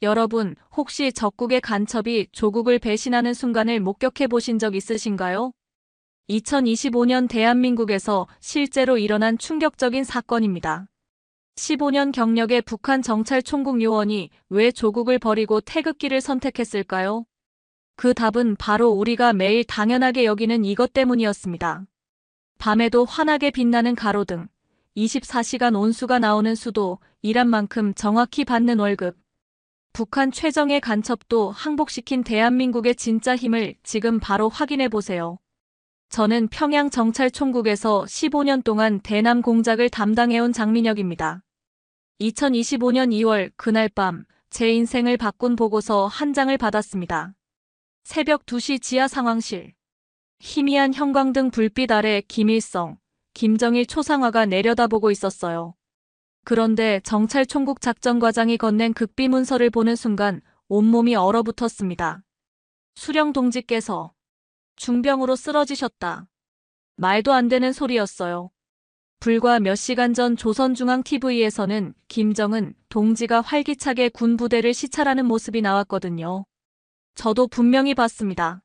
여러분, 혹시 적국의 간첩이 조국을 배신하는 순간을 목격해 보신 적 있으신가요? 2025년 대한민국에서 실제로 일어난 충격적인 사건입니다. 15년 경력의 북한 정찰 총국 요원이 왜 조국을 버리고 태극기를 선택했을까요? 그 답은 바로 우리가 매일 당연하게 여기는 이것 때문이었습니다. 밤에도 환하게 빛나는 가로등, 24시간 온수가 나오는 수도, 일한 만큼 정확히 받는 월급. 북한 최정예 간첩도 항복시킨 대한민국의 진짜 힘을 지금 바로 확인해 보세요. 저는 평양 정찰총국에서 15년 동안 대남 공작을 담당해온 장민혁입니다. 2025년 2월 그날 밤 제 인생을 바꾼 보고서 한 장을 받았습니다. 새벽 2시 지하 상황실. 희미한 형광등 불빛 아래 김일성, 김정일 초상화가 내려다보고 있었어요. 그런데 정찰총국 작전과장이 건넨 극비 문서를 보는 순간 온몸이 얼어붙었습니다. 수령 동지께서 중병으로 쓰러지셨다. 말도 안 되는 소리였어요. 불과 몇 시간 전 조선중앙TV에서는 김정은 동지가 활기차게 군 부대를 시찰하는 모습이 나왔거든요. 저도 분명히 봤습니다.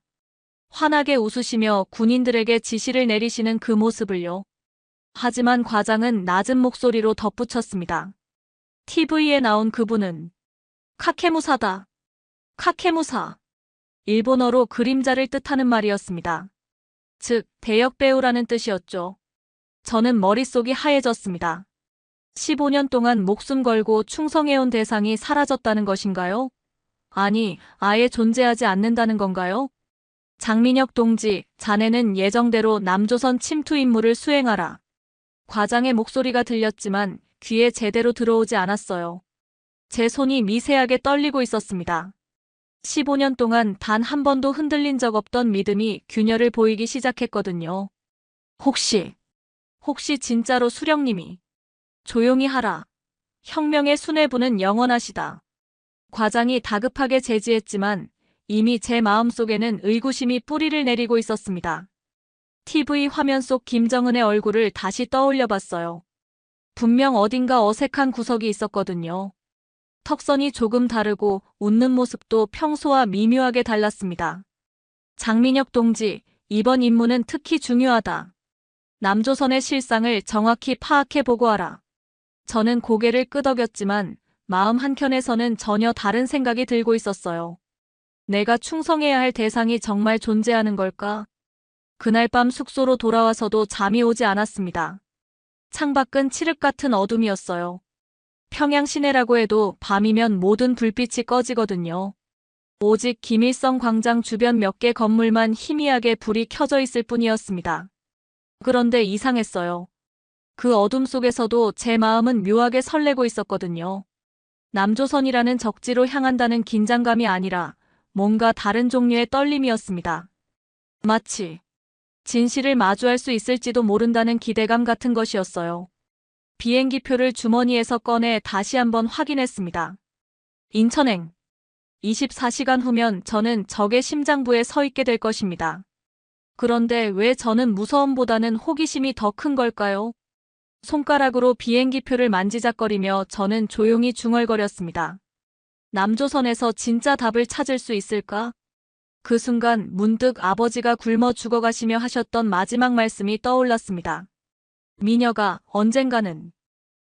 환하게 웃으시며 군인들에게 지시를 내리시는 그 모습을요. 하지만 과장은 낮은 목소리로 덧붙였습니다. TV에 나온 그분은 카케무사다. 카케무사. 일본어로 그림자를 뜻하는 말이었습니다. 즉, 대역배우라는 뜻이었죠. 저는 머릿속이 하얘졌습니다. 15년 동안 목숨 걸고 충성해온 대상이 사라졌다는 것인가요? 아니, 아예 존재하지 않는다는 건가요? 장민혁 동지, 자네는 예정대로 남조선 침투 임무를 수행하라. 과장의 목소리가 들렸지만 귀에 제대로 들어오지 않았어요. 제 손이 미세하게 떨리고 있었습니다. 15년 동안 단 한 번도 흔들린 적 없던 믿음이 균열을 보이기 시작했거든요. 혹시 진짜로 수령님이 조용히 하라. 혁명의 수뇌부는 영원하시다. 과장이 다급하게 제지했지만 이미 제 마음속에는 의구심이 뿌리를 내리고 있었습니다. TV 화면 속 김정은의 얼굴을 다시 떠올려 봤어요. 분명 어딘가 어색한 구석이 있었거든요. 턱선이 조금 다르고 웃는 모습도 평소와 미묘하게 달랐습니다. 장민혁 동지, 이번 임무는 특히 중요하다. 남조선의 실상을 정확히 파악해 보고하라. 저는 고개를 끄덕였지만 마음 한켠에서는 전혀 다른 생각이 들고 있었어요. 내가 충성해야 할 대상이 정말 존재하는 걸까? 그날 밤 숙소로 돌아와서도 잠이 오지 않았습니다. 창밖은 칠흑 같은 어둠이었어요. 평양 시내라고 해도 밤이면 모든 불빛이 꺼지거든요. 오직 김일성 광장 주변 몇 개 건물만 희미하게 불이 켜져 있을 뿐이었습니다. 그런데 이상했어요. 그 어둠 속에서도 제 마음은 묘하게 설레고 있었거든요. 남조선이라는 적지로 향한다는 긴장감이 아니라 뭔가 다른 종류의 떨림이었습니다. 마치 진실을 마주할 수 있을지도 모른다는 기대감 같은 것이었어요. 비행기표를 주머니에서 꺼내 다시 한번 확인했습니다. 인천행. 24시간 후면 저는 적의 심장부에 서 있게 될 것입니다. 그런데 왜 저는 무서움보다는 호기심이 더 큰 걸까요? 손가락으로 비행기표를 만지작거리며 저는 조용히 중얼거렸습니다. 남조선에서 진짜 답을 찾을 수 있을까? 그 순간 문득 아버지가 굶어 죽어가시며 하셨던 마지막 말씀이 떠올랐습니다. 미녀가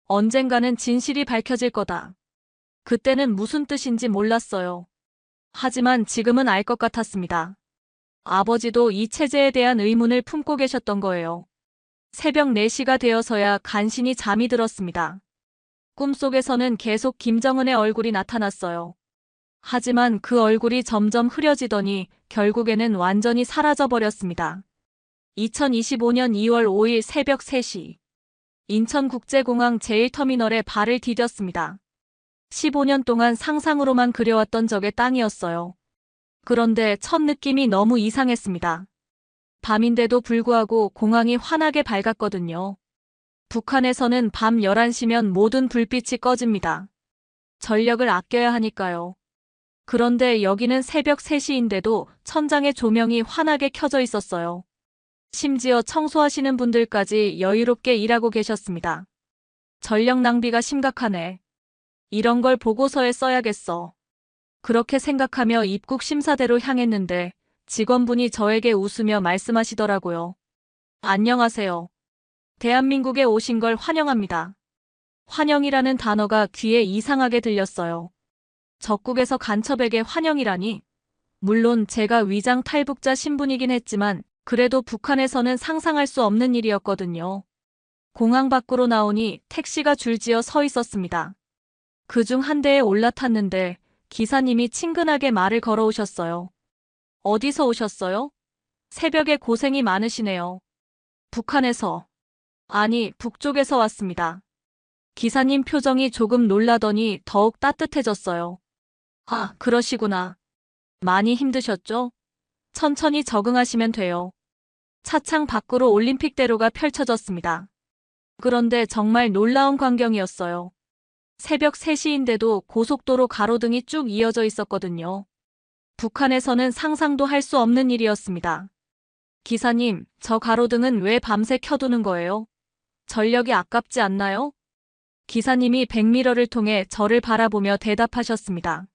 언젠가는 진실이 밝혀질 거다. 그때는 무슨 뜻인지 몰랐어요. 하지만 지금은 알 것 같았습니다. 아버지도 이 체제에 대한 의문을 품고 계셨던 거예요. 새벽 4시가 되어서야 간신히 잠이 들었습니다. 꿈속에서는 계속 김정은의 얼굴이 나타났어요. 하지만 그 얼굴이 점점 흐려지더니 결국에는 완전히 사라져버렸습니다. 2025년 2월 5일 새벽 3시. 인천국제공항 제1터미널에 발을 디뎠습니다. 15년 동안 상상으로만 그려왔던 적의 땅이었어요. 그런데 첫 느낌이 너무 이상했습니다. 밤인데도 불구하고 공항이 환하게 밝았거든요. 북한에서는 밤 11시면 모든 불빛이 꺼집니다. 전력을 아껴야 하니까요. 그런데 여기는 새벽 3시인데도 천장에 조명이 환하게 켜져 있었어요. 심지어 청소하시는 분들까지 여유롭게 일하고 계셨습니다. 전력 낭비가 심각하네. 이런 걸 보고서에 써야겠어. 그렇게 생각하며 입국 심사대로 향했는데 직원분이 저에게 웃으며 말씀하시더라고요. 안녕하세요. 대한민국에 오신 걸 환영합니다. 환영이라는 단어가 귀에 이상하게 들렸어요. 적국에서 간첩에게 환영이라니. 물론 제가 위장 탈북자 신분이긴 했지만 그래도 북한에서는 상상할 수 없는 일이었거든요. 공항 밖으로 나오니 택시가 줄지어 서 있었습니다. 그중 한 대에 올라탔는데 기사님이 친근하게 말을 걸어오셨어요. 어디서 오셨어요? 새벽에 고생이 많으시네요. 북한에서. 아니, 북쪽에서 왔습니다. 기사님 표정이 조금 놀라더니 더욱 따뜻해졌어요. 아, 그러시구나. 많이 힘드셨죠? 천천히 적응하시면 돼요. 차창 밖으로 올림픽대로가 펼쳐졌습니다. 그런데 정말 놀라운 광경이었어요. 새벽 3시인데도 고속도로 가로등이 쭉 이어져 있었거든요. 북한에서는 상상도 할 수 없는 일이었습니다. 기사님, 저 가로등은 왜 밤새 켜두는 거예요? 전력이 아깝지 않나요? 기사님이 백미러를 통해 저를 바라보며 대답하셨습니다.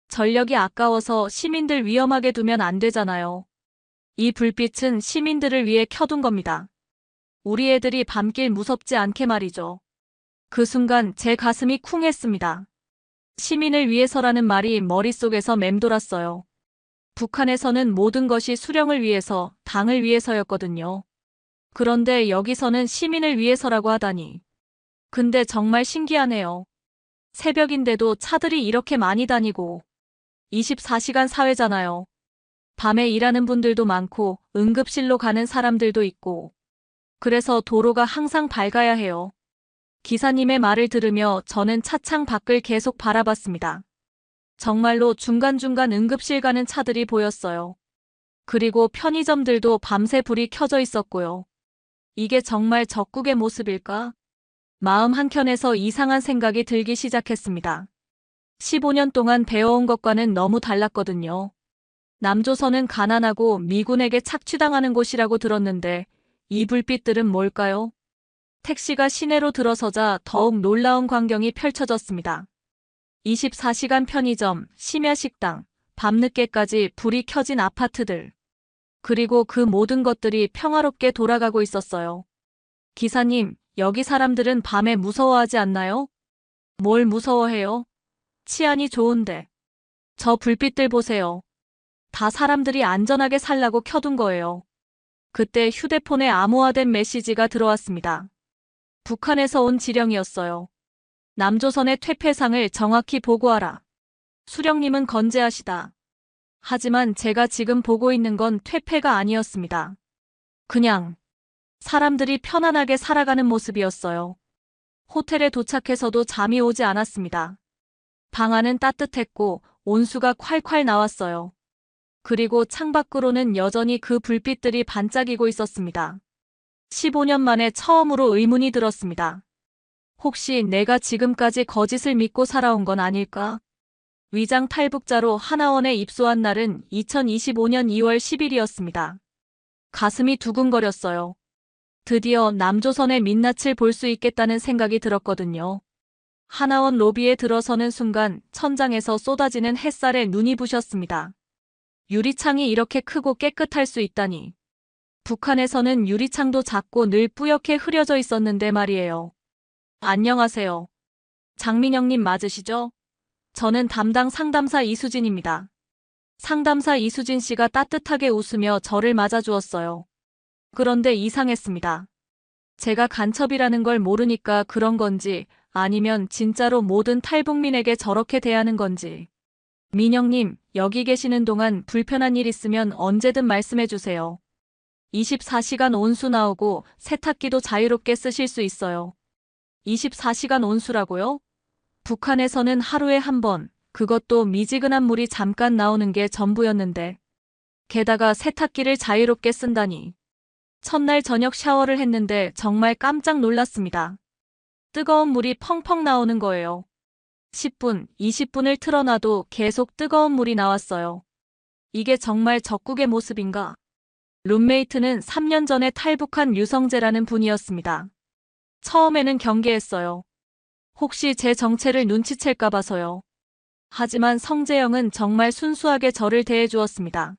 전력이 아까워서 시민들 위험하게 두면 안 되잖아요. 이 불빛은 시민들을 위해 켜둔 겁니다. 우리 애들이 밤길 무섭지 않게 말이죠. 그 순간 제 가슴이 쿵했습니다. 시민을 위해서라는 말이 머릿속에서 맴돌았어요. 북한에서는 모든 것이 수령을 위해서, 당을 위해서였거든요. 그런데 여기서는 시민을 위해서라고 하다니. 근데 정말 신기하네요. 새벽인데도 차들이 이렇게 많이 다니고 24시간 사회잖아요. 밤에 일하는 분들도 많고 응급실로 가는 사람들도 있고 그래서 도로가 항상 밝아야 해요. 기사님의 말을 들으며 저는 차창 밖을 계속 바라봤습니다. 정말로 중간중간 응급실 가는 차들이 보였어요. 그리고 편의점들도 밤새 불이 켜져 있었고요. 이게 정말 적국의 모습일까? 마음 한켠에서 이상한 생각이 들기 시작했습니다. 15년 동안 배워온 것과는 너무 달랐거든요. 남조선은 가난하고 미군에게 착취당하는 곳이라고 들었는데 이 불빛들은 뭘까요? 택시가 시내로 들어서자 더욱 놀라운 광경이 펼쳐졌습니다. 24시간 편의점, 심야식당, 밤늦게까지 불이 켜진 아파트들. 그리고 그 모든 것들이 평화롭게 돌아가고 있었어요. 기사님, 여기 사람들은 밤에 무서워하지 않나요? 뭘 무서워해요? 치안이 좋은데. 저 불빛들 보세요. 다 사람들이 안전하게 살라고 켜둔 거예요. 그때 휴대폰에 암호화된 메시지가 들어왔습니다. 북한에서 온 지령이었어요. 남조선의 퇴폐상을 정확히 보고하라. 수령님은 건재하시다. 하지만 제가 지금 보고 있는 건 퇴폐가 아니었습니다. 그냥 사람들이 편안하게 살아가는 모습이었어요. 호텔에 도착해서도 잠이 오지 않았습니다. 방 안은 따뜻했고 온수가 콸콸 나왔어요. 그리고 창밖으로는 여전히 그 불빛들이 반짝이고 있었습니다. 15년 만에 처음으로 의문이 들었습니다. 혹시 내가 지금까지 거짓을 믿고 살아온 건 아닐까? 위장 탈북자로 하나원에 입소한 날은 2025년 2월 10일이었습니다. 가슴이 두근거렸어요. 드디어 남조선의 민낯을 볼 수 있겠다는 생각이 들었거든요. 하나원 로비에 들어서는 순간 천장에서 쏟아지는 햇살에 눈이 부셨습니다. 유리창이 이렇게 크고 깨끗할 수 있다니. 북한에서는 유리창도 작고 늘 뿌옇게 흐려져 있었는데 말이에요. 안녕하세요. 장민영님 맞으시죠? 저는 담당 상담사 이수진입니다. 상담사 이수진 씨가 따뜻하게 웃으며 저를 맞아주었어요. 그런데 이상했습니다. 제가 간첩이라는 걸 모르니까 그런 건지 아니면 진짜로 모든 탈북민에게 저렇게 대하는 건지. 민영님, 여기 계시는 동안 불편한 일 있으면 언제든 말씀해 주세요. 24시간 온수 나오고 세탁기도 자유롭게 쓰실 수 있어요. 24시간 온수라고요? 북한에서는 하루에 한 번, 그것도 미지근한 물이 잠깐 나오는 게 전부였는데. 게다가 세탁기를 자유롭게 쓴다니. 첫날 저녁 샤워를 했는데 정말 깜짝 놀랐습니다. 뜨거운 물이 펑펑 나오는 거예요. 10분, 20분을 틀어놔도 계속 뜨거운 물이 나왔어요. 이게 정말 적국의 모습인가? 룸메이트는 3년 전에 탈북한 유성재라는 분이었습니다. 처음에는 경계했어요. 혹시 제 정체를 눈치챌까 봐서요. 하지만 성재영은 정말 순수하게 저를 대해주었습니다.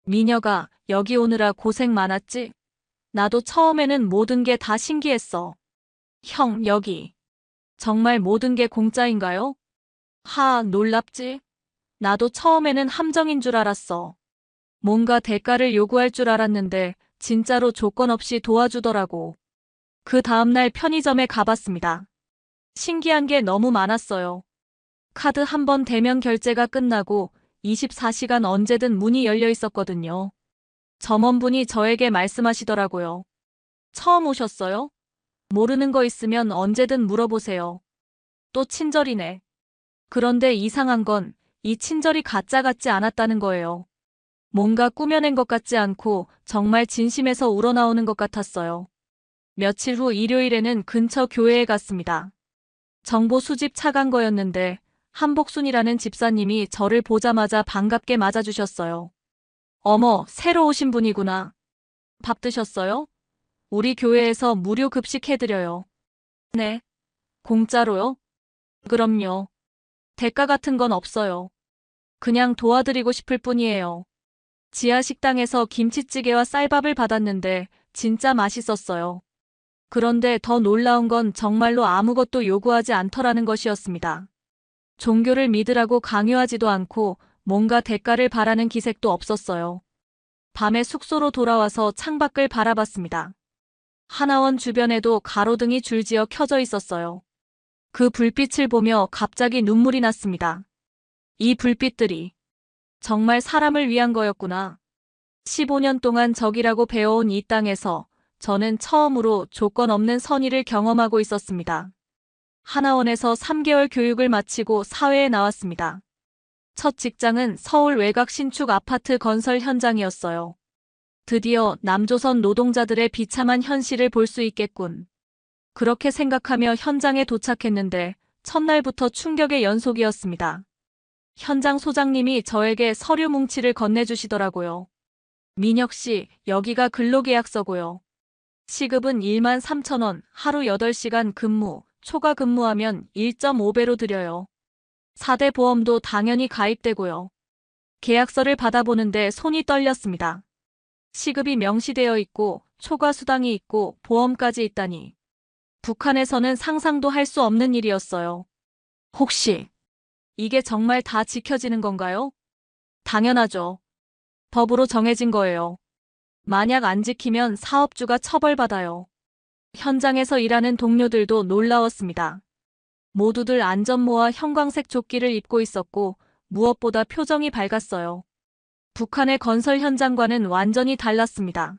미녀가 여기 오느라 고생 많았지? 나도 처음에는 모든 게 다 신기했어. 형, 여기. 정말 모든 게 공짜인가요? 놀랍지? 나도 처음에는 함정인 줄 알았어. 뭔가 대가를 요구할 줄 알았는데 진짜로 조건 없이 도와주더라고. 그 다음날 편의점에 가봤습니다. 신기한 게 너무 많았어요. 카드 한 번 대면 결제가 끝나고 24시간 언제든 문이 열려 있었거든요. 점원분이 저에게 말씀하시더라고요. 처음 오셨어요? 모르는 거 있으면 언제든 물어보세요. 또 친절이네. 그런데 이상한 건 이 친절이 가짜 같지 않았다는 거예요. 뭔가 꾸며낸 것 같지 않고 정말 진심에서 우러나오는 것 같았어요. 며칠 후 일요일에는 근처 교회에 갔습니다. 정보 수집 차간 거였는데 한복순이라는 집사님이 저를 보자마자 반갑게 맞아주셨어요. 어머, 새로 오신 분이구나. 밥 드셨어요? 우리 교회에서 무료 급식 해드려요. 네. 공짜로요? 그럼요. 대가 같은 건 없어요. 그냥 도와드리고 싶을 뿐이에요. 지하 식당에서 김치찌개와 쌀밥을 받았는데 진짜 맛있었어요. 그런데 더 놀라운 건 정말로 아무것도 요구하지 않더라는 것이었습니다. 종교를 믿으라고 강요하지도 않고 뭔가 대가를 바라는 기색도 없었어요. 밤에 숙소로 돌아와서 창밖을 바라봤습니다. 하나원 주변에도 가로등이 줄지어 켜져 있었어요. 그 불빛을 보며 갑자기 눈물이 났습니다. 이 불빛들이 정말 사람을 위한 거였구나. 15년 동안 적이라고 배워온 이 땅에서 저는 처음으로 조건 없는 선의를 경험하고 있었습니다. 하나원에서 3개월 교육을 마치고 사회에 나왔습니다. 첫 직장은 서울 외곽 신축 아파트 건설 현장이었어요. 드디어 남조선 노동자들의 비참한 현실을 볼 수 있겠군. 그렇게 생각하며 현장에 도착했는데 첫날부터 충격의 연속이었습니다. 현장 소장님이 저에게 서류 뭉치를 건네주시더라고요. 민혁 씨, 여기가 근로계약서고요. 시급은 13,000원, 하루 8시간 근무, 초과 근무하면 1.5배로 드려요. 4대 보험도 당연히 가입되고요. 계약서를 받아보는데 손이 떨렸습니다. 시급이 명시되어 있고 초과 수당이 있고 보험까지 있다니. 북한에서는 상상도 할 수 없는 일이었어요. 혹시 이게 정말 다 지켜지는 건가요? 당연하죠. 법으로 정해진 거예요. 만약 안 지키면 사업주가 처벌받아요. 현장에서 일하는 동료들도 놀라웠습니다. 모두들 안전모와 형광색 조끼를 입고 있었고 무엇보다 표정이 밝았어요. 북한의 건설 현장과는 완전히 달랐습니다.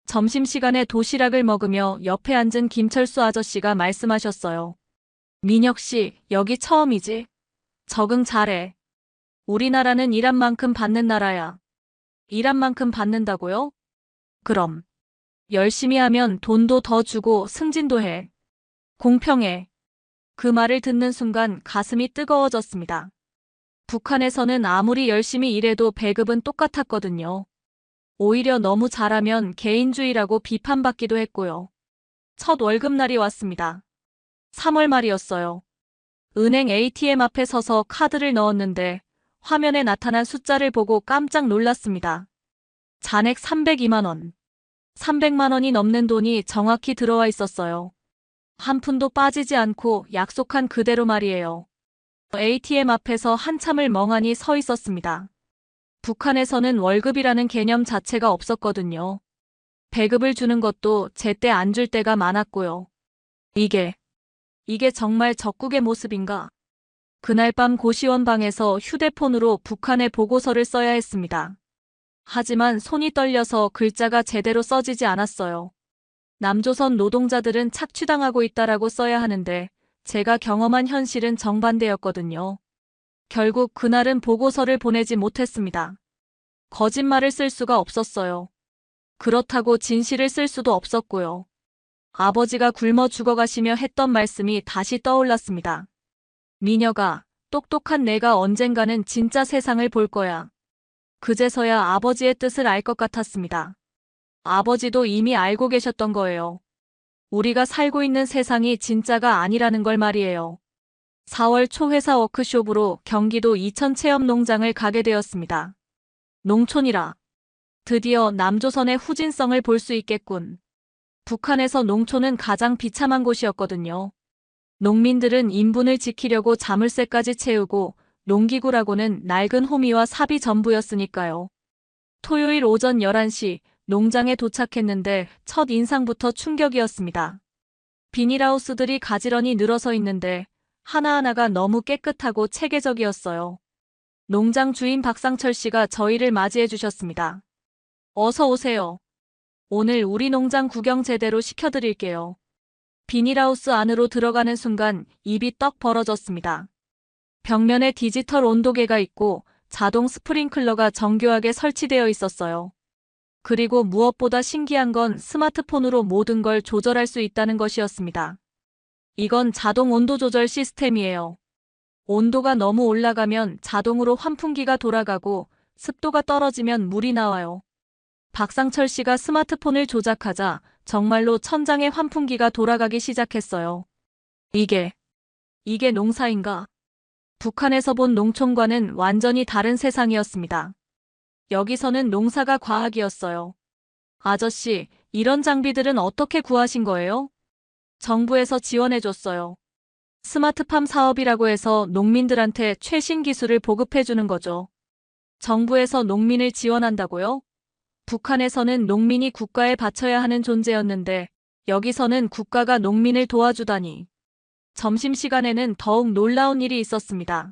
점심시간에 도시락을 먹으며 옆에 앉은 김철수 아저씨가 말씀하셨어요. 민혁 씨, 여기 처음이지? 적응 잘해. 우리나라는 일한 만큼 받는 나라야. 일한 만큼 받는다고요? 그럼. 열심히 하면 돈도 더 주고 승진도 해. 공평해. 그 말을 듣는 순간 가슴이 뜨거워졌습니다. 북한에서는 아무리 열심히 일해도 배급은 똑같았거든요. 오히려 너무 잘하면 개인주의라고 비판받기도 했고요. 첫 월급날이 왔습니다. 3월 말이었어요. 은행 ATM 앞에 서서 카드를 넣었는데 화면에 나타난 숫자를 보고 깜짝 놀랐습니다. 잔액 302만 원. 300만 원이 넘는 돈이 정확히 들어와 있었어요. 한 푼도 빠지지 않고 약속한 그대로 말이에요. ATM 앞에서 한참을 멍하니 서 있었습니다. 북한에서는 월급이라는 개념 자체가 없었거든요. 배급을 주는 것도 제때 안 줄 때가 많았고요. 이게 정말 적국의 모습인가? 그날 밤 고시원 방에서 휴대폰으로 북한의 보고서를 써야 했습니다. 하지만 손이 떨려서 글자가 제대로 써지지 않았어요. 남조선 노동자들은 착취당하고 있다라고 써야 하는데 제가 경험한 현실은 정반대였거든요. 결국 그날은 보고서를 보내지 못했습니다. 거짓말을 쓸 수가 없었어요. 그렇다고 진실을 쓸 수도 없었고요. 아버지가 굶어 죽어가시며 했던 말씀이 다시 떠올랐습니다. 미녀가, 똑똑한 내가 언젠가는 진짜 세상을 볼 거야. 그제서야 아버지의 뜻을 알 것 같았습니다. 아버지도 이미 알고 계셨던 거예요. 우리가 살고 있는 세상이 진짜가 아니라는 걸 말이에요. 4월 초 회사 워크숍으로 경기도 이천 체험농장을 가게 되었습니다. 농촌이라 드디어 남조선의 후진성을 볼 수 있겠군. 북한에서 농촌은 가장 비참한 곳이었거든요. 농민들은 인분을 지키려고 자물쇠까지 채우고 농기구라고는 낡은 호미와 삽이 전부였으니까요. 토요일 오전 11시 농장에 도착했는데 첫 인상부터 충격이었습니다. 비닐하우스들이 가지런히 늘어서 있는데 하나하나가 너무 깨끗하고 체계적이었어요. 농장 주인 박상철 씨가 저희를 맞이해 주셨습니다. 어서 오세요. 오늘 우리 농장 구경 제대로 시켜드릴게요. 비닐하우스 안으로 들어가는 순간 입이 떡 벌어졌습니다. 벽면에 디지털 온도계가 있고 자동 스프링클러가 정교하게 설치되어 있었어요. 그리고 무엇보다 신기한 건 스마트폰으로 모든 걸 조절할 수 있다는 것이었습니다. 이건 자동 온도 조절 시스템이에요. 온도가 너무 올라가면 자동으로 환풍기가 돌아가고 습도가 떨어지면 물이 나와요. 박상철 씨가 스마트폰을 조작하자 정말로 천장에 환풍기가 돌아가기 시작했어요. 이게 농사인가? 북한에서 본 농촌과는 완전히 다른 세상이었습니다. 여기서는 농사가 과학이었어요. 아저씨, 이런 장비들은 어떻게 구하신 거예요? 정부에서 지원해줬어요. 스마트팜 사업이라고 해서 농민들한테 최신 기술을 보급해주는 거죠. 정부에서 농민을 지원한다고요? 북한에서는 농민이 국가에 바쳐야 하는 존재였는데 여기서는 국가가 농민을 도와주다니. 점심시간에는 더욱 놀라운 일이 있었습니다.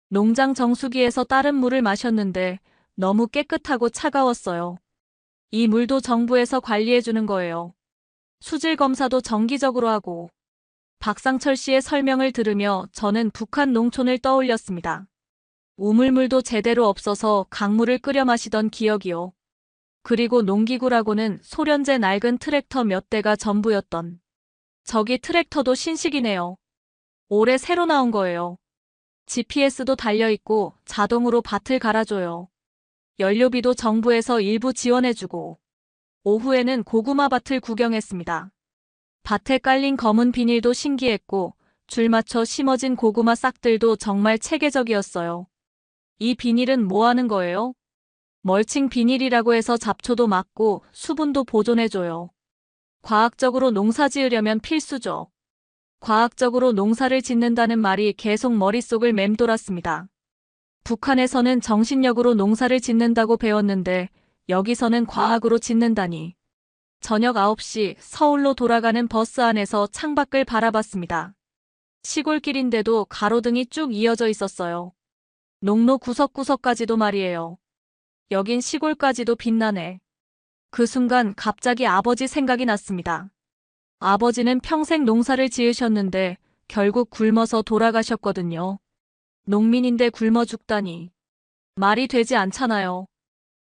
농장 정수기에서 따른 물을 마셨는데 너무 깨끗하고 차가웠어요. 이 물도 정부에서 관리해주는 거예요. 수질 검사도 정기적으로 하고. 박상철 씨의 설명을 들으며 저는 북한 농촌을 떠올렸습니다. 우물물도 제대로 없어서 강물을 끓여 마시던 기억이요. 그리고 농기구라고는 소련제 낡은 트랙터 몇 대가 전부였던. 저기 트랙터도 신식이네요. 올해 새로 나온 거예요. GPS도 달려있고 자동으로 밭을 갈아줘요. 연료비도 정부에서 일부 지원해주고. 오후에는 고구마 밭을 구경했습니다. 밭에 깔린 검은 비닐도 신기했고 줄 맞춰 심어진 고구마 싹들도 정말 체계적이었어요. 이 비닐은 뭐 하는 거예요? 멀칭 비닐이라고 해서 잡초도 막고 수분도 보존해줘요. 과학적으로 농사 지으려면 필수죠. 과학적으로 농사를 짓는다는 말이 계속 머릿속을 맴돌았습니다. 북한에서는 정신력으로 농사를 짓는다고 배웠는데 여기서는 과학으로 짓는다니. 저녁 9시 서울로 돌아가는 버스 안에서 창밖을 바라봤습니다. 시골길인데도 가로등이 쭉 이어져 있었어요. 농로 구석구석까지도 말이에요. 여긴 시골까지도 빛나네. 그 순간 갑자기 아버지 생각이 났습니다. 아버지는 평생 농사를 지으셨는데 결국 굶어서 돌아가셨거든요. 농민인데 굶어 죽다니. 말이 되지 않잖아요.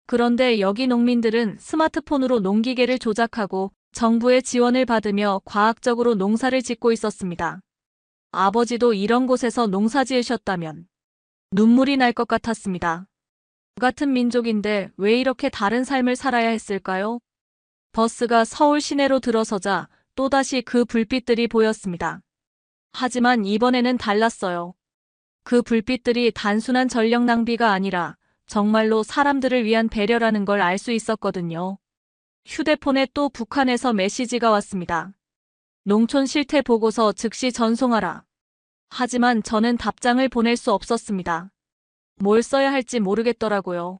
그런데 여기 농민들은 스마트폰으로 농기계를 조작하고 정부의 지원을 받으며 과학적으로 농사를 짓고 있었습니다. 아버지도 이런 곳에서 농사 지으셨다면 눈물이 날 것 같았습니다. 같은 민족인데 왜 이렇게 다른 삶을 살아야 했을까요? 버스가 서울 시내로 들어서자 또다시 그 불빛들이 보였습니다. 하지만 이번에는 달랐어요. 그 불빛들이 단순한 전력 낭비가 아니라 정말로 사람들을 위한 배려라는 걸 알 수 있었거든요. 휴대폰에 또 북한에서 메시지가 왔습니다. 농촌 실태 보고서 즉시 전송하라. 하지만 저는 답장을 보낼 수 없었습니다. 뭘 써야 할지 모르겠더라고요.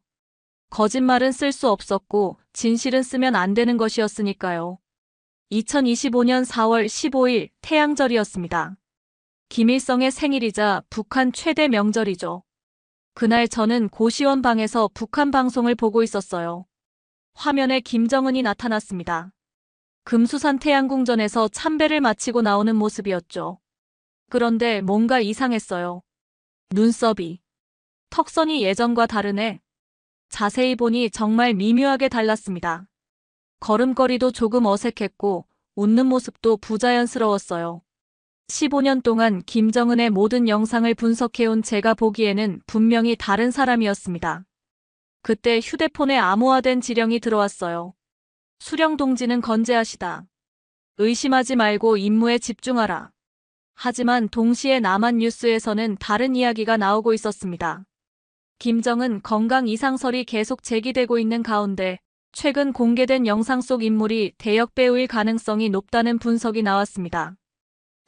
거짓말은 쓸 수 없었고 진실은 쓰면 안 되는 것이었으니까요. 2025년 4월 15일 태양절이었습니다. 김일성의 생일이자 북한 최대 명절이죠. 그날 저는 고시원 방에서 북한 방송을 보고 있었어요. 화면에 김정은이 나타났습니다. 금수산 태양궁전에서 참배를 마치고 나오는 모습이었죠. 그런데 뭔가 이상했어요. 눈썹이, 턱선이 예전과 다르네. 자세히 보니 정말 미묘하게 달랐습니다. 걸음걸이도 조금 어색했고 웃는 모습도 부자연스러웠어요. 15년 동안 김정은의 모든 영상을 분석해온 제가 보기에는 분명히 다른 사람이었습니다. 그때 휴대폰에 암호화된 지령이 들어왔어요. 수령 동지는 건재하시다. 의심하지 말고 임무에 집중하라. 하지만 동시에 남한 뉴스에서는 다른 이야기가 나오고 있었습니다. 김정은 건강 이상설이 계속 제기되고 있는 가운데 최근 공개된 영상 속 인물이 대역 배우일 가능성이 높다는 분석이 나왔습니다.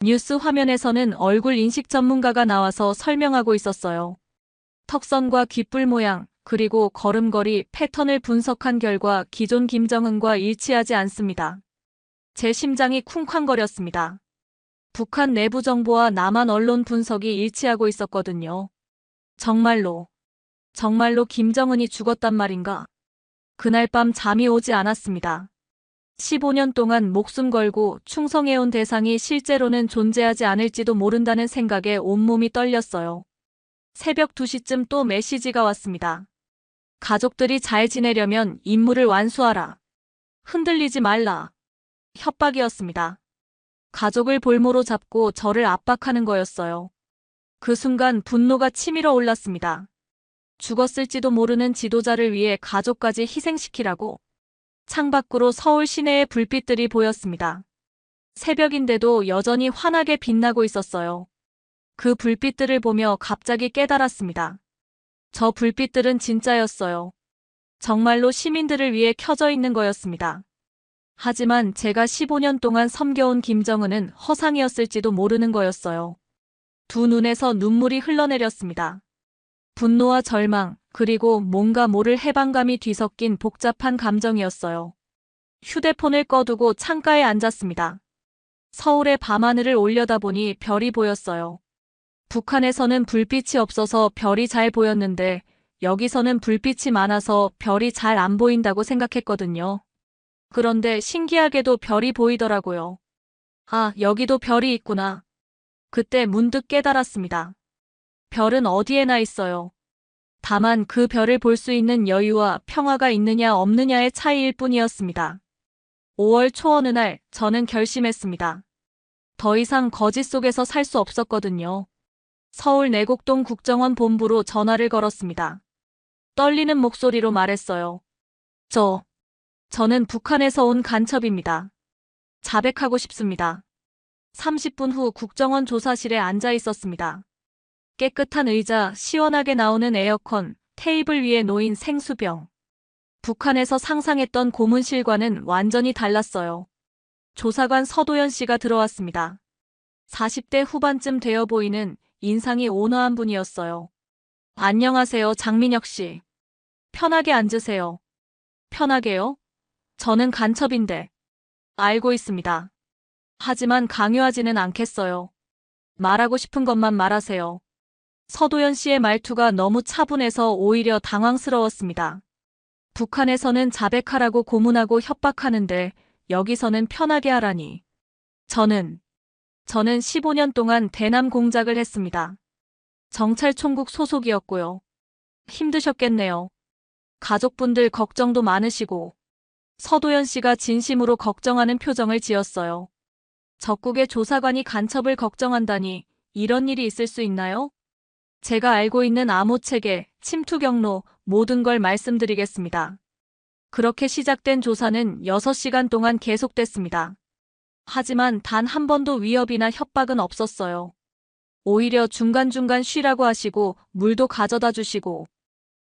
뉴스 화면에서는 얼굴 인식 전문가가 나와서 설명하고 있었어요. 턱선과 귓불 모양, 그리고 걸음걸이 패턴을 분석한 결과 기존 김정은과 일치하지 않습니다. 제 심장이 쿵쾅거렸습니다. 북한 내부 정보와 남한 언론 분석이 일치하고 있었거든요. 정말로 김정은이 죽었단 말인가? 그날 밤 잠이 오지 않았습니다. 15년 동안 목숨 걸고 충성해온 대상이 실제로는 존재하지 않을지도 모른다는 생각에 온몸이 떨렸어요. 새벽 2시쯤 또 메시지가 왔습니다. 가족들이 잘 지내려면 임무를 완수하라. 흔들리지 말라. 협박이었습니다. 가족을 볼모로 잡고 저를 압박하는 거였어요. 그 순간 분노가 치밀어 올랐습니다. 죽었을지도 모르는 지도자를 위해 가족까지 희생시키라고. 창밖으로 서울 시내의 불빛들이 보였습니다. 새벽인데도 여전히 환하게 빛나고 있었어요. 그 불빛들을 보며 갑자기 깨달았습니다. 저 불빛들은 진짜였어요. 정말로 시민들을 위해 켜져 있는 거였습니다. 하지만 제가 15년 동안 섬겨온 김정은은 허상이었을지도 모르는 거였어요. 두 눈에서 눈물이 흘러내렸습니다. 분노와 절망, 그리고 뭔가 모를 해방감이 뒤섞인 복잡한 감정이었어요. 휴대폰을 꺼두고 창가에 앉았습니다. 서울의 밤하늘을 올려다보니 별이 보였어요. 북한에서는 불빛이 없어서 별이 잘 보였는데 여기서는 불빛이 많아서 별이 잘 안 보인다고 생각했거든요. 그런데 신기하게도 별이 보이더라고요. 아, 여기도 별이 있구나. 그때 문득 깨달았습니다. 별은 어디에나 있어요. 다만 그 별을 볼 수 있는 여유와 평화가 있느냐 없느냐의 차이일 뿐이었습니다. 5월 초 어느 날 저는 결심했습니다. 더 이상 거짓 속에서 살 수 없었거든요. 서울 내곡동 국정원 본부로 전화를 걸었습니다. 떨리는 목소리로 말했어요. 저는 북한에서 온 간첩입니다. 자백하고 싶습니다. 30분 후 국정원 조사실에 앉아 있었습니다. 깨끗한 의자, 시원하게 나오는 에어컨, 테이블 위에 놓인 생수병. 북한에서 상상했던 고문실과는 완전히 달랐어요. 조사관 서도연 씨가 들어왔습니다. 40대 후반쯤 되어 보이는 인상이 온화한 분이었어요. 안녕하세요, 장민혁 씨. 편하게 앉으세요. 편하게요? 저는 간첩인데. 알고 있습니다. 하지만 강요하지는 않겠어요. 말하고 싶은 것만 말하세요. 서도연 씨의 말투가 너무 차분해서 오히려 당황스러웠습니다. 북한에서는 자백하라고 고문하고 협박하는데 여기서는 편하게 하라니. 저는 15년 동안 대남 공작을 했습니다. 정찰총국 소속이었고요. 힘드셨겠네요. 가족분들 걱정도 많으시고. 서도연 씨가 진심으로 걱정하는 표정을 지었어요. 적국의 조사관이 간첩을 걱정한다니 이런 일이 있을 수 있나요? 제가 알고 있는 암호체계, 침투 경로 모든 걸 말씀드리겠습니다. 그렇게 시작된 조사는 6시간 동안 계속됐습니다. 하지만 단 한 번도 위협이나 협박은 없었어요. 오히려 중간중간 쉬라고 하시고 물도 가져다 주시고.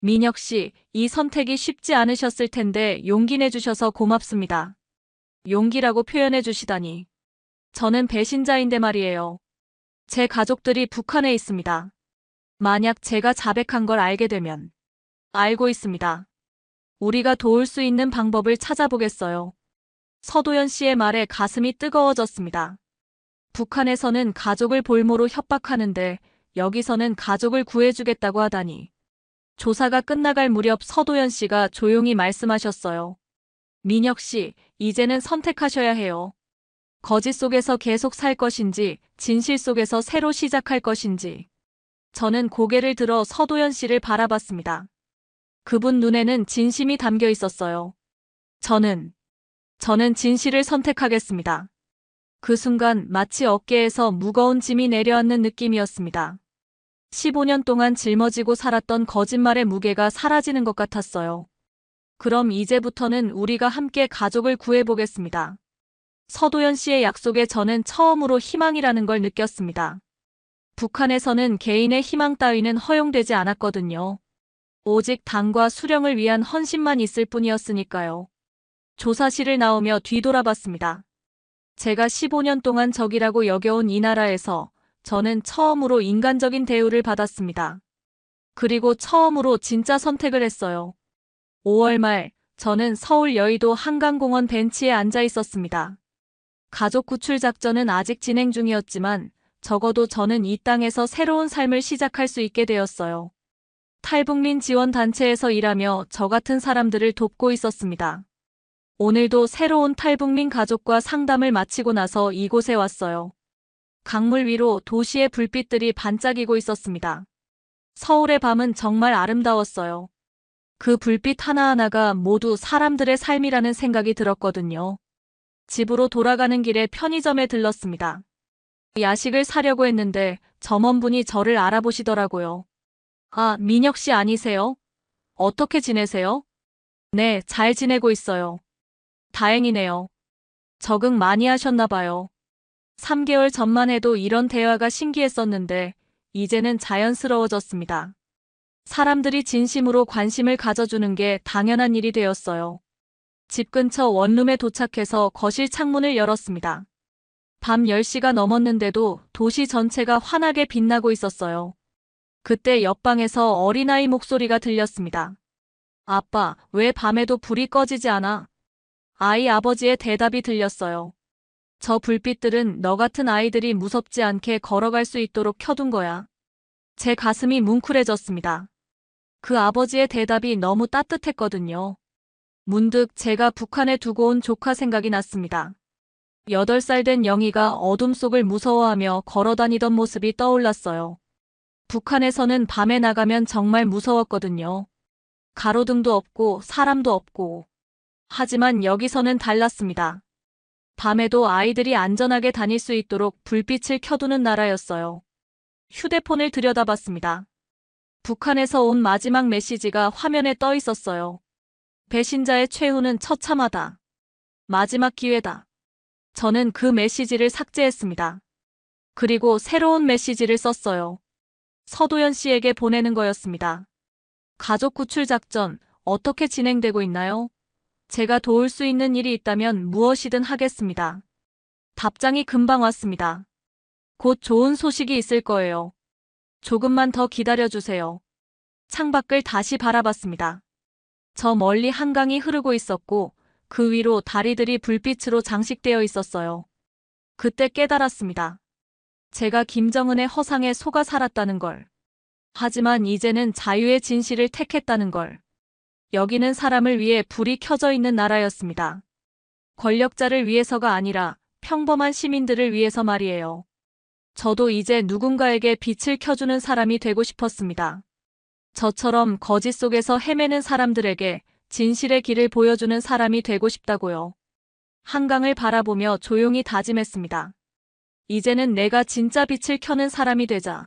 민혁 씨, 이 선택이 쉽지 않으셨을 텐데 용기 내주셔서 고맙습니다. 용기라고 표현해 주시다니. 저는 배신자인데 말이에요. 제 가족들이 북한에 있습니다. 만약 제가 자백한 걸 알게 되면. 알고 있습니다. 우리가 도울 수 있는 방법을 찾아보겠어요. 서도연 씨의 말에 가슴이 뜨거워졌습니다. 북한에서는 가족을 볼모로 협박하는데 여기서는 가족을 구해주겠다고 하다니. 조사가 끝나갈 무렵 서도연 씨가 조용히 말씀하셨어요. 민혁 씨, 이제는 선택하셔야 해요. 거짓 속에서 계속 살 것인지, 진실 속에서 새로 시작할 것인지. 저는 고개를 들어 서도연 씨를 바라봤습니다. 그분 눈에는 진심이 담겨 있었어요. 저는 진실을 선택하겠습니다. 그 순간 마치 어깨에서 무거운 짐이 내려앉는 느낌이었습니다. 15년 동안 짊어지고 살았던 거짓말의 무게가 사라지는 것 같았어요. 그럼 이제부터는 우리가 함께 가족을 구해보겠습니다. 서도연 씨의 약속에 저는 처음으로 희망이라는 걸 느꼈습니다. 북한에서는 개인의 희망 따위는 허용되지 않았거든요. 오직 당과 수령을 위한 헌신만 있을 뿐이었으니까요. 조사실을 나오며 뒤돌아봤습니다. 제가 15년 동안 적이라고 여겨온 이 나라에서 저는 처음으로 인간적인 대우를 받았습니다. 그리고 처음으로 진짜 선택을 했어요. 5월 말 저는 서울 여의도 한강공원 벤치에 앉아 있었습니다. 가족 구출 작전은 아직 진행 중이었지만 적어도 저는 이 땅에서 새로운 삶을 시작할 수 있게 되었어요. 탈북민 지원 단체에서 일하며 저 같은 사람들을 돕고 있었습니다. 오늘도 새로운 탈북민 가족과 상담을 마치고 나서 이곳에 왔어요. 강물 위로 도시의 불빛들이 반짝이고 있었습니다. 서울의 밤은 정말 아름다웠어요. 그 불빛 하나하나가 모두 사람들의 삶이라는 생각이 들었거든요. 집으로 돌아가는 길에 편의점에 들렀습니다. 야식을 사려고 했는데 점원분이 저를 알아보시더라고요. 아, 민혁 씨 아니세요? 어떻게 지내세요? 네, 잘 지내고 있어요. 다행이네요. 적응 많이 하셨나 봐요. 3개월 전만 해도 이런 대화가 신기했었는데 이제는 자연스러워졌습니다. 사람들이 진심으로 관심을 가져주는 게 당연한 일이 되었어요. 집 근처 원룸에 도착해서 거실 창문을 열었습니다. 밤 10시가 넘었는데도 도시 전체가 환하게 빛나고 있었어요. 그때 옆방에서 어린아이 목소리가 들렸습니다. 아빠, 왜 밤에도 불이 꺼지지 않아? 아이 아버지의 대답이 들렸어요. 저 불빛들은 너 같은 아이들이 무섭지 않게 걸어갈 수 있도록 켜둔 거야. 제 가슴이 뭉클해졌습니다. 그 아버지의 대답이 너무 따뜻했거든요. 문득 제가 북한에 두고 온 조카 생각이 났습니다. 8살 된 영희가 어둠 속을 무서워하며 걸어다니던 모습이 떠올랐어요. 북한에서는 밤에 나가면 정말 무서웠거든요. 가로등도 없고 사람도 없고. 하지만 여기서는 달랐습니다. 밤에도 아이들이 안전하게 다닐 수 있도록 불빛을 켜두는 나라였어요. 휴대폰을 들여다봤습니다. 북한에서 온 마지막 메시지가 화면에 떠 있었어요. 배신자의 최후는 처참하다. 마지막 기회다. 저는 그 메시지를 삭제했습니다. 그리고 새로운 메시지를 썼어요. 서도연 씨에게 보내는 거였습니다. 가족 구출 작전 어떻게 진행되고 있나요? 제가 도울 수 있는 일이 있다면 무엇이든 하겠습니다. 답장이 금방 왔습니다. 곧 좋은 소식이 있을 거예요. 조금만 더 기다려주세요. 창밖을 다시 바라봤습니다. 저 멀리 한강이 흐르고 있었고 그 위로 다리들이 불빛으로 장식되어 있었어요. 그때 깨달았습니다. 제가 김정은의 허상에 속아 살았다는 걸. 하지만 이제는 자유의 진실을 택했다는 걸. 여기는 사람을 위해 불이 켜져 있는 나라였습니다. 권력자를 위해서가 아니라 평범한 시민들을 위해서 말이에요. 저도 이제 누군가에게 빛을 켜주는 사람이 되고 싶었습니다. 저처럼 거짓 속에서 헤매는 사람들에게 진실의 길을 보여주는 사람이 되고 싶다고요. 한강을 바라보며 조용히 다짐했습니다. 이제는 내가 진짜 빛을 켜는 사람이 되자.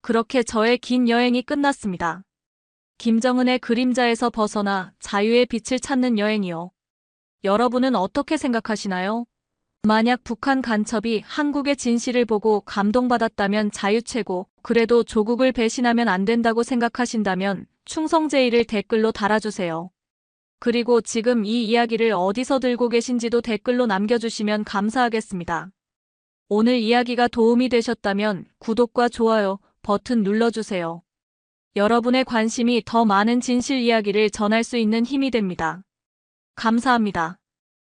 그렇게 저의 긴 여행이 끝났습니다. 김정은의 그림자에서 벗어나 자유의 빛을 찾는 여행이요. 여러분은 어떻게 생각하시나요? 만약 북한 간첩이 한국의 진실을 보고 감동받았다면 자유 최고, 그래도 조국을 배신하면 안 된다고 생각하신다면 충성제의를 댓글로 달아주세요. 그리고 지금 이 이야기를 어디서 들고 계신지도 댓글로 남겨주시면 감사하겠습니다. 오늘 이야기가 도움이 되셨다면 구독과 좋아요 버튼 눌러주세요. 여러분의 관심이 더 많은 진실 이야기를 전할 수 있는 힘이 됩니다. 감사합니다.